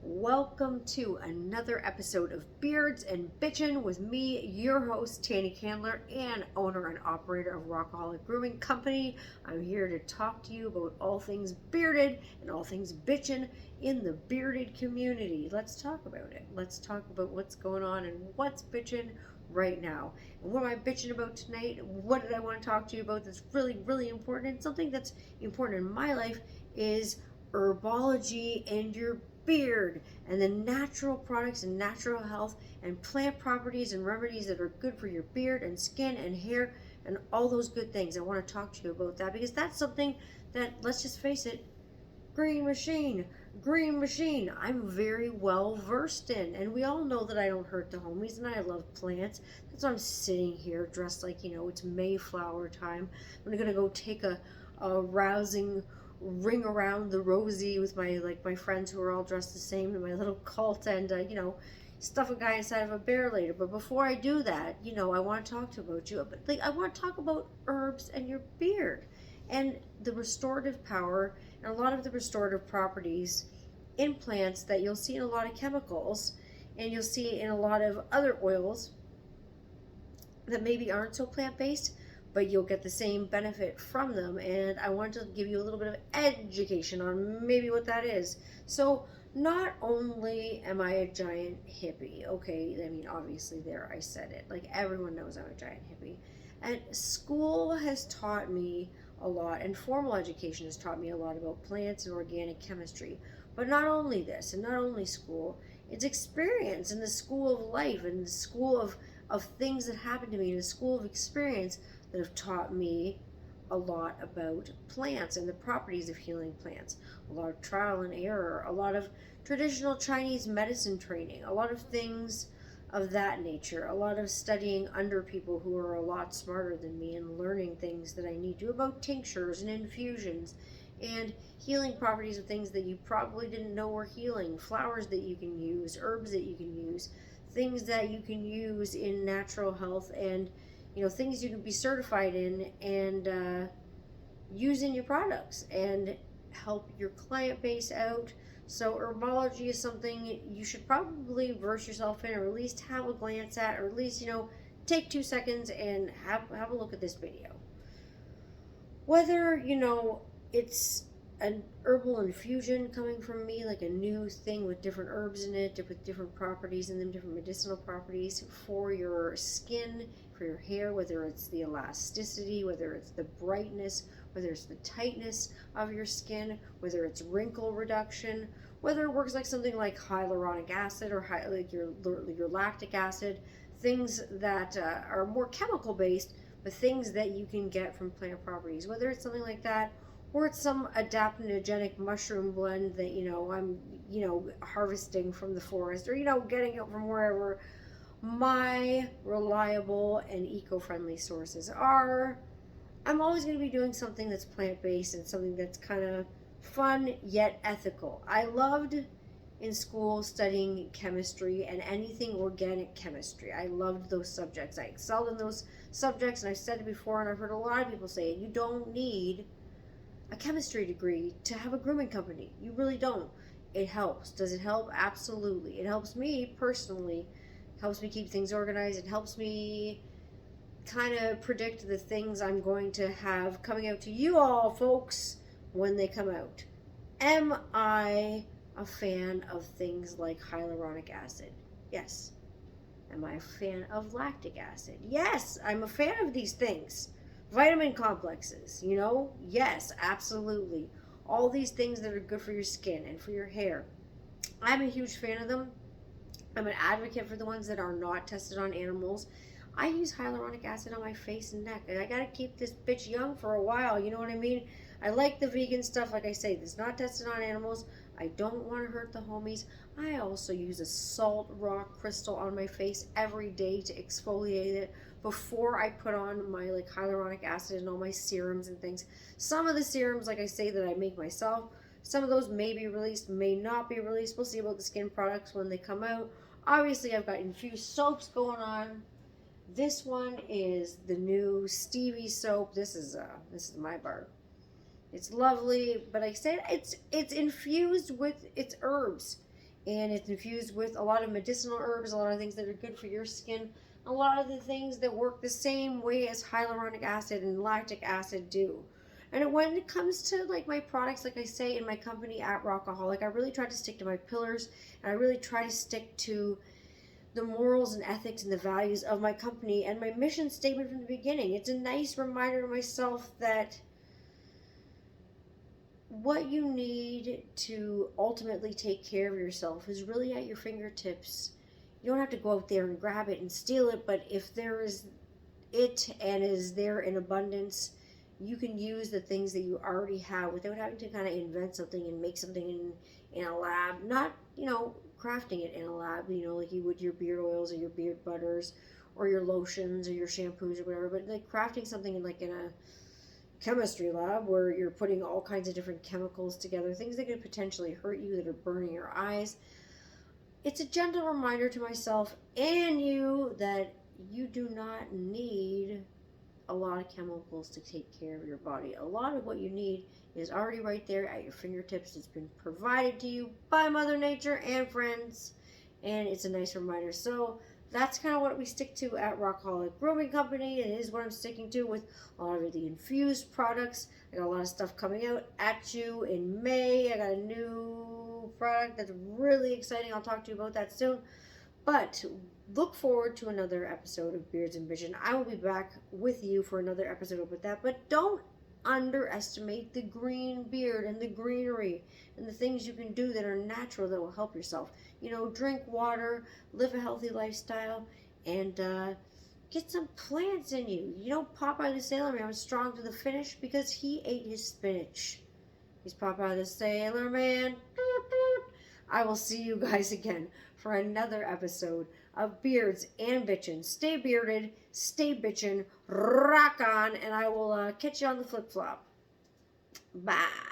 Welcome to another episode of Beards and Bitchin' with me, your host, Tanny Candler, and owner and operator of Rockaholic Grooming Company. I'm here to talk to you about all things bearded and all things bitchin' in the bearded community. Let's talk about it. Let's talk about what's going on and what's bitchin' right now. And what am I bitching about tonight? What did I want to talk to you about that's really, really important? And something that's important in my life is herbology and your beard and the natural products and natural health and plant properties and remedies that are good for your beard and skin and hair and all those good things. I want to talk to you about that because that's something that, let's just face it, green machine, I'm very well versed in. And we all know that I don't hurt the homies and I love plants. That's why I'm sitting here dressed like, it's Mayflower time. I'm going to go take a rousing ring around the rosy with my friends who are all dressed the same in my little cult and stuff a guy inside of a bear later. But before I do that, I want to talk about you. But I want to talk about herbs and your beard and the restorative power and a lot of the restorative properties in plants that you'll see in a lot of chemicals and you'll see in a lot of other oils that maybe aren't so plant-based, but you'll get the same benefit from them. And I want to give you a little bit of education on maybe what that is. So not only am I a giant hippie, okay, I mean, obviously there I said it, like everyone knows I'm a giant hippie, and school has taught me a lot, and formal education has taught me a lot about plants and organic chemistry. But not only this, and not only school, it's experience in the school of life, and the school of things that happened to me, in the school of experience that have taught me a lot about plants and the properties of healing plants. A lot of trial and error, a lot of traditional Chinese medicine training, a lot of things of that nature, a lot of studying under people who are a lot smarter than me and learning things that I need to about tinctures and infusions and healing properties of things that you probably didn't know were healing, flowers that you can use, herbs that you can use, things that you can use in natural health, and things you can be certified in and use in your products and help your client base out. So herbology is something you should probably verse yourself in, or at least have a glance at, or at least take 2 seconds and have a look at this video. Whether it's an herbal infusion coming from me, like a new thing with different herbs in it, with different properties in them, different medicinal properties for your skin, for your hair, whether it's the elasticity, whether it's the brightness, whether it's the tightness of your skin, whether it's wrinkle reduction, whether it works like something like hyaluronic acid or like your lactic acid, things that are more chemical based, but things that you can get from plant properties, whether it's something like that, or it's some adaptogenic mushroom blend that I'm harvesting from the forest, or getting it from wherever my reliable and eco-friendly sources are. I'm always going to be doing something that's plant-based and something that's kind of fun yet ethical. I loved in school studying chemistry and anything organic chemistry. I loved those subjects. I excelled in those subjects, and I've said it before, and I've heard a lot of people say it. You don't need a chemistry degree to have a grooming company. You really don't. It helps. Does it help? Absolutely. It helps me personally. It helps me keep things organized. It helps me kind of predict the things I'm going to have coming out to you all, folks, when they come out. Am I a fan of things like hyaluronic acid? Yes. Am I a fan of lactic acid? Yes, I'm a fan of these things. Vitamin complexes, yes, absolutely. All these things that are good for your skin and for your hair. I'm a huge fan of them. I'm an advocate for the ones that are not tested on animals. I use hyaluronic acid on my face and neck, and I gotta keep this bitch young for a while, you know what I mean? I like the vegan stuff, like I say, that's not tested on animals. I don't want to hurt the homies. I also use a salt rock crystal on my face every day to exfoliate it before I put on my hyaluronic acid and all my serums and things. Some of the serums, like I say, that I make myself, some of those may be released, may not be released. We'll see about the skin products when they come out. Obviously, I've got infused soaps going on. This one is the new Stevie soap. This is my bar. It's lovely, but like I said, it's infused with its herbs. And it's infused with a lot of medicinal herbs, a lot of things that are good for your skin, a lot of the things that work the same way as hyaluronic acid and lactic acid do. And when it comes to like my products, like I say in my company at Rockaholic, I really try to stick to my pillars, and I really try to stick to the morals and ethics and the values of my company and my mission statement from the beginning. It's a nice reminder to myself that what you need to ultimately take care of yourself is really at your fingertips. You don't have to go out there and grab it and steal it, but if there is it and is there in abundance, you can use the things that you already have without having to kind of invent something and make something in a lab. Not, crafting it in a lab, like you would your beard oils or your beard butters or your lotions or your shampoos or whatever, but like crafting something in a chemistry lab where you're putting all kinds of different chemicals together, things that could potentially hurt you, that are burning your eyes. It's a gentle reminder to myself and you that you do not need a lot of chemicals to take care of your body. A lot of what you need is already right there at your fingertips. It's been provided to you by Mother Nature and friends, and it's a nice reminder. So that's kind of what we stick to at Rockaholic Grooming Company. It is what I'm sticking to with a lot of the infused products. I got a lot of stuff coming out at you in May. I got a new product that's really exciting. I'll talk to you about that soon. But look forward to another episode of Beards and Vision. I will be back with you for another episode with that. But don't underestimate the green beard and the greenery and the things you can do that are natural that will help yourself. Drink water, live a healthy lifestyle, and get some plants in you. Popeye the Sailor Man was strong to the finish because he ate his spinach. He's Popeye the Sailor Man. I will see you guys again for another episode of Beards and Bitchin'. Stay bearded, stay bitchin', rock on, and I will catch you on the flip flop. Bye.